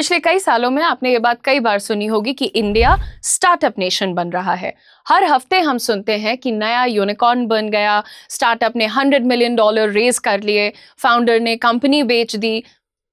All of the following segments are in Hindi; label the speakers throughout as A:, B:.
A: पिछले कई सालों में आपने ये बात कई बार सुनी होगी कि इंडिया स्टार्टअप नेशन बन रहा है। हर हफ्ते हम सुनते हैं कि नया यूनिकॉर्न बन गया, स्टार्टअप ने $100 मिलियन रेज कर लिए, फाउंडर ने कंपनी बेच दी।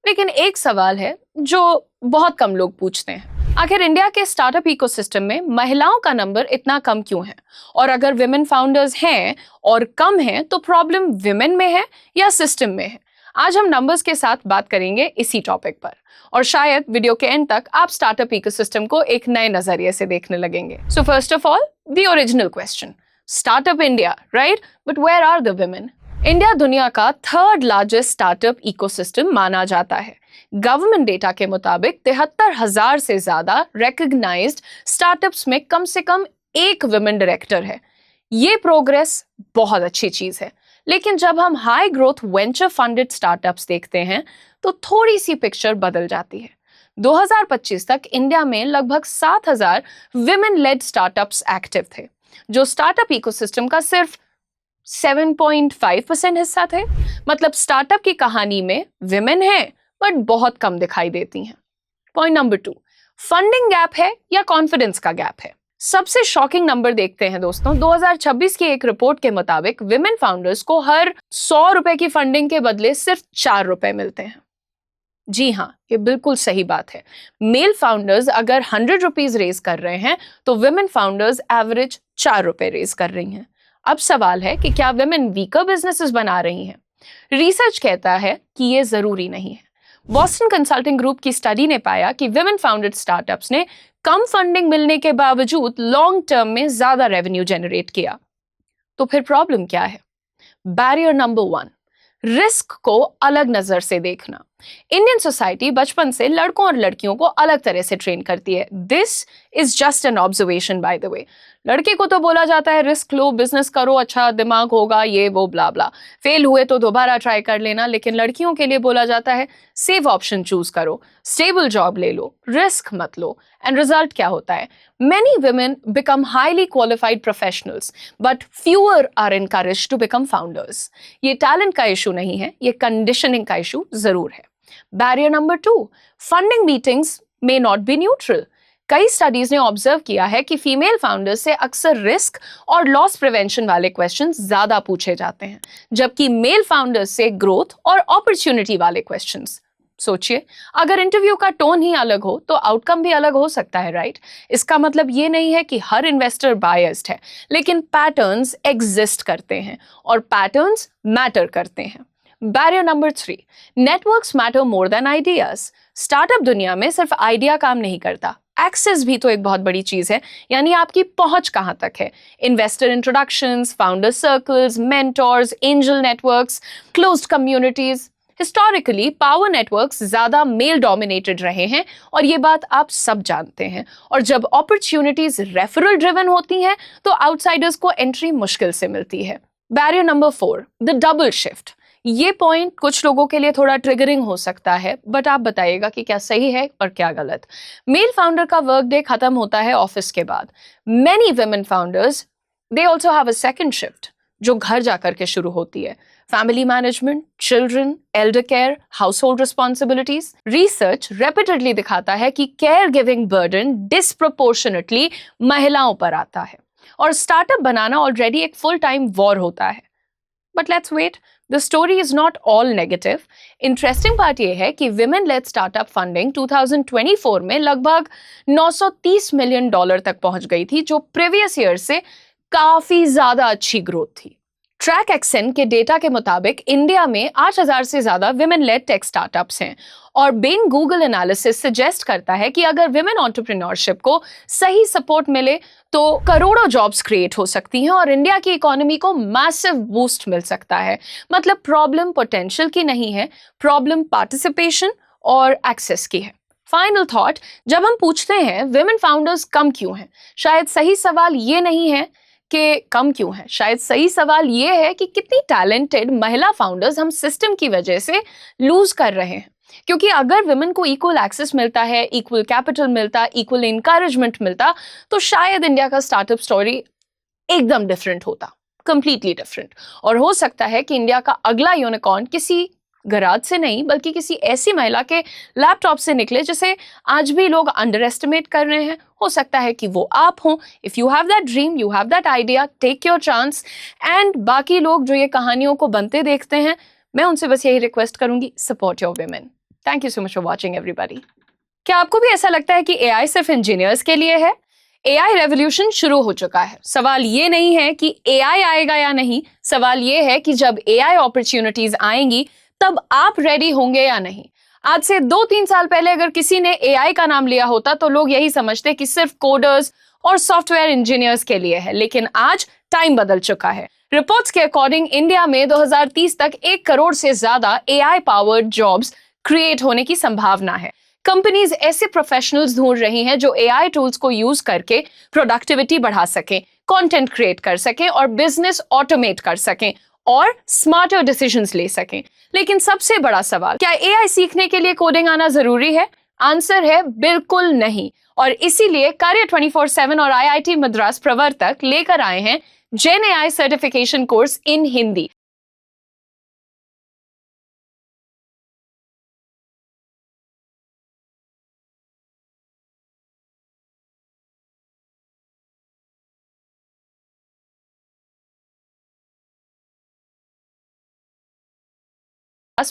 A: लेकिन एक सवाल है जो बहुत कम लोग पूछते हैं, आखिर इंडिया के स्टार्टअप इकोसिस्टम में महिलाओं का नंबर इतना कम क्यों है? और अगर विमेन फाउंडर्स हैं और कम हैं तो प्रॉब्लम विमेन में है या सिस्टम में है? आज हम नंबर्स के साथ बात करेंगे इसी टॉपिक पर, और शायद वीडियो के एंड तक आप स्टार्टअप इकोसिस्टम को एक नए नजरिए से देखने लगेंगे। So first of all, the original question, startup India, right? But where are the women? India दुनिया का थर्ड लार्जेस्ट स्टार्टअप इकोसिस्टम माना जाता है। गवर्नमेंट डेटा के मुताबिक 73,000 से ज्यादा रिकॉग्नाइज्ड स्टार्टअप्स में कम से कम एक विमेन डायरेक्टर है। ये प्रोग्रेस बहुत अच्छी चीज है, लेकिन जब हम high growth venture funded startups देखते हैं तो थोड़ी सी पिक्चर बदल जाती है। 2025 तक इंडिया में लगभग 7,000 विमेन लेड स्टार्टअप्स एक्टिव थे, जो स्टार्टअप इकोसिस्टम का सिर्फ 7.5% हिस्सा थे। मतलब स्टार्टअप की कहानी में विमेन है बट बहुत कम दिखाई देती हैं। पॉइंट नंबर 2, फंडिंग गैप है या कॉन्फिडेंस का गैप है? सबसे शॉकिंग नंबर देखते हैं दोस्तों। 2026 की एक रिपोर्ट के मुताबिक विमेन फाउंडर्स को हर 100 रुपए की फंडिंग के बदले सिर्फ 4 रुपए मिलते हैं। जी हाँ, ये बिल्कुल सही बात है। मेल फाउंडर्स अगर 100 रुपीज रेज कर रहे हैं तो विमेन फाउंडर्स एवरेज 4 रुपए रेज कर रही हैं। अब सवाल है कि क्या विमेन वीकर बिजनेसेस बना रही हैं? रिसर्च कहता है कि ये जरूरी नहीं है। बॉस्टन कंसल्टिंग ग्रुप की स्टडी ने पाया कि विमेन फाउंडेड स्टार्टअप्स ने कम फंडिंग मिलने के बावजूद लॉन्ग टर्म में ज्यादा रेवेन्यू जनरेट किया। तो फिर प्रॉब्लम क्या है? बैरियर नंबर 1, रिस्क को अलग नजर से देखना। इंडियन सोसाइटी बचपन से लड़कों और लड़कियों को अलग तरह से ट्रेन करती है। This is just an observation by the way. लड़के को तो बोला जाता है रिस्क लो, बिजनेस करो, अच्छा दिमाग होगा, ये वो ब्ला ब्ला, फेल हुए तो दोबारा ट्राई कर लेना। लेकिन लड़कियों के लिए बोला जाता है सेफ ऑप्शन चूज करो, स्टेबल जॉब ले लो, रिस्क मत लो। एंड रिजल्ट क्या होता है? Many women become highly qualified professionals but fewer are encouraged to become founders. ये टैलेंट का इशू नहीं है, ये कंडीशनिंग का इशू जरूर है। Barrier number 2, funding meetings may not be neutral. कई स्टडीज ने ऑब्जर्व किया है कि फीमेल फाउंडर्स से अक्सर रिस्क और लॉस प्रिवेंशन वाले क्वेश्चंस ज्यादा पूछे जाते हैं, जबकि मेल फाउंडर्स से ग्रोथ और अपॉर्चुनिटी वाले क्वेश्चंस। सोचिए, अगर इंटरव्यू का टोन ही अलग हो तो आउटकम भी अलग हो सकता है, राइट? इसका मतलब ये नहीं है कि हर इन्वेस्टर बायस्ड है, लेकिन पैटर्न्स एग्जिस्ट करते हैं और पैटर्न्स मैटर करते हैं। Barrier number 3, networks matter more than ideas. Startup दुनिया में सिर्फ आइडिया काम नहीं करता, एक्सेस भी तो एक बहुत बड़ी चीज है। यानी आपकी पहुंच कहां तक है? Investor introductions, founder circles, mentors, angel networks, closed communities. Historically power networks ज्यादा मेल डोमिनेटेड रहे हैं और ये बात आप सब जानते हैं। और जब अपॉर्चुनिटीज रेफरल ड्रिवन होती हैं तो आउटसाइडर्स को एंट्री मुश्किल से मिलती है। Barrier number 4, the double shift. ये पॉइंट कुछ लोगों के लिए थोड़ा ट्रिगरिंग हो सकता है, बट आप बताइएगा कि क्या सही है और क्या गलत। मेल फाउंडर का वर्क डे खत्म होता है ऑफिस के बाद। Many women founders they also have a second shift जो घर जाकर के शुरू होती है। Family management, children, Elder care, house hold responsibilities. Research repeatedly दिखाता है कि केयर गिविंग बर्डन डिस्प्रोपोर्शनेटली महिलाओं पर आता है और स्टार्टअप बनाना ऑलरेडी एक फुल टाइम वॉर होता है। But let's wait, the story is not all negative. Interesting बात यह है कि विमेन लेड स्टार्टअप फंडिंग 2024 में लगभग $930 मिलियन तक पहुंच गई थी, जो प्रीवियस ईयर से काफी ज्यादा अच्छी ग्रोथ थी। ट्रैक एक्सन के डेटा के मुताबिक इंडिया में 8,000 से ज्यादा विमेन लेड टेक स्टार्टअप्स हैं और बेन गूगल एनालिसिस सजेस्ट करता है कि अगर विमेन एंटरप्रेन्योरशिप को सही सपोर्ट मिले तो करोड़ों जॉब्स क्रिएट हो सकती हैं और इंडिया की इकोनॉमी को मैसिव बूस्ट मिल सकता है। मतलब प्रॉब्लम पोटेंशियल की नहीं है, प्रॉब्लम पार्टिसिपेशन और एक्सेस की है। फाइनल थॉट, जब हम पूछते हैं विमेन फाउंडर्स कम क्यों हैं, शायद सही सवाल ये नहीं है कि कम क्यों है, शायद सही सवाल ये है कि कितनी टैलेंटेड महिला फाउंडर्स हम सिस्टम की वजह से लूज कर रहे हैं। क्योंकि अगर विमेन को इक्वल एक्सेस मिलता है, इक्वल कैपिटल मिलता, इक्वल इंकरेजमेंट मिलता, तो शायद इंडिया का स्टार्टअप स्टोरी एकदम डिफरेंट होता, कंप्लीटली डिफरेंट। और हो सकता है कि इंडिया का अगला यूनिकॉर्न किसी गराज से नहीं बल्कि किसी ऐसी महिला के लैपटॉप से निकले जिसे आज भी लोग अंडर एस्टिमेट कर रहे हैं। हो सकता है कि वो आप हों। If you have that dream, you have that idea, take your chance. And बाकी लोग जो ये कहानियों को बनते देखते हैं, मैं उनसे बस यही रिक्वेस्ट करूंगी, support your women. Thank you so much for watching everybody. क्या आपको भी ऐसा लगता है कि एआई सिर्फ इंजीनियर्स के लिए है? एआई रेवोल्यूशन शुरू हो चुका है। सवाल ये नहीं है कि एआई आएगा या नहीं, सवाल ये है कि जब एआई अपॉर्चुनिटीज आएंगी तब आप रेडी होंगे या नहीं। आज से 2-3 साल पहले अगर किसी ने एआई का नाम लिया होता तो लोग यही समझते कि सिर्फ कोडर्स और सॉफ्टवेयर इंजीनियर्स के लिए है, लेकिन आज टाइम बदल चुका है। रिपोर्ट्स के अकॉर्डिंग इंडिया में 2030 तक 1 करोड़ से ज्यादा एआई पावर्ड जॉब्स क्रिएट होने की संभावना है। कंपनीज ऐसे प्रोफेशनल्स ढूंढ रही हैं जो एआई टूल्स को यूज करके प्रोडक्टिविटी बढ़ा सकें, कंटेंट क्रिएट कर सकें और बिजनेस ऑटोमेट कर सकें और स्मार्टर डिसीजंस ले सकें। लेकिन सबसे बड़ा सवाल, क्या एआई सीखने के लिए कोडिंग आना जरूरी है? आंसर है बिल्कुल नहीं। और इसीलिए कार्य 24/7 और आईआईटी मद्रास प्रवर्तक लेकर आए हैं gen AI certification course in Hindi.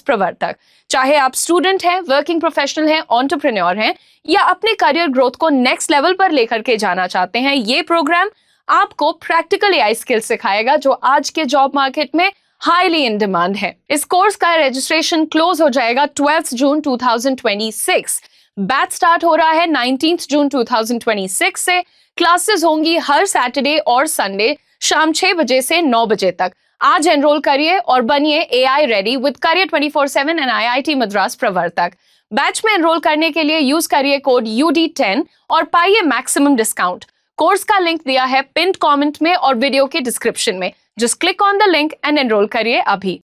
A: Pravartak, चाहे आप स्टूडेंट हैं, वर्किंग प्रोफेशनल हैं, एंटरप्रेन्योर हैं या अपने करियर ग्रोथ को नेक्स्ट लेवल पर लेकर के जाना चाहते हैं, ये प्रोग्राम आपको प्रैक्टिकल एआई स्किल सिखाएगा जो आज के जॉब मार्केट में हाईली इन डिमांड है। इस कोर्स का रजिस्ट्रेशन क्लोज हो जाएगा 12 जून 2026। बैच स्टार्ट हो रहा है 19 जून 2026 से। क्लासेस होंगी हर सैटरडे और संडे शाम 6 बजे से 9 बजे तक। आज एनरोल करिए और बनिए AI ready with career 24/7 and IIT Madras प्रवर्तक। बैच में एनरोल करने के लिए यूज करिए कोड UD10 और पाइए मैक्सिमम डिस्काउंट। कोर्स का लिंक दिया है पिन्ड कमेंट में और वीडियो के डिस्क्रिप्शन में। Just click on the link and enrol करिए अभी।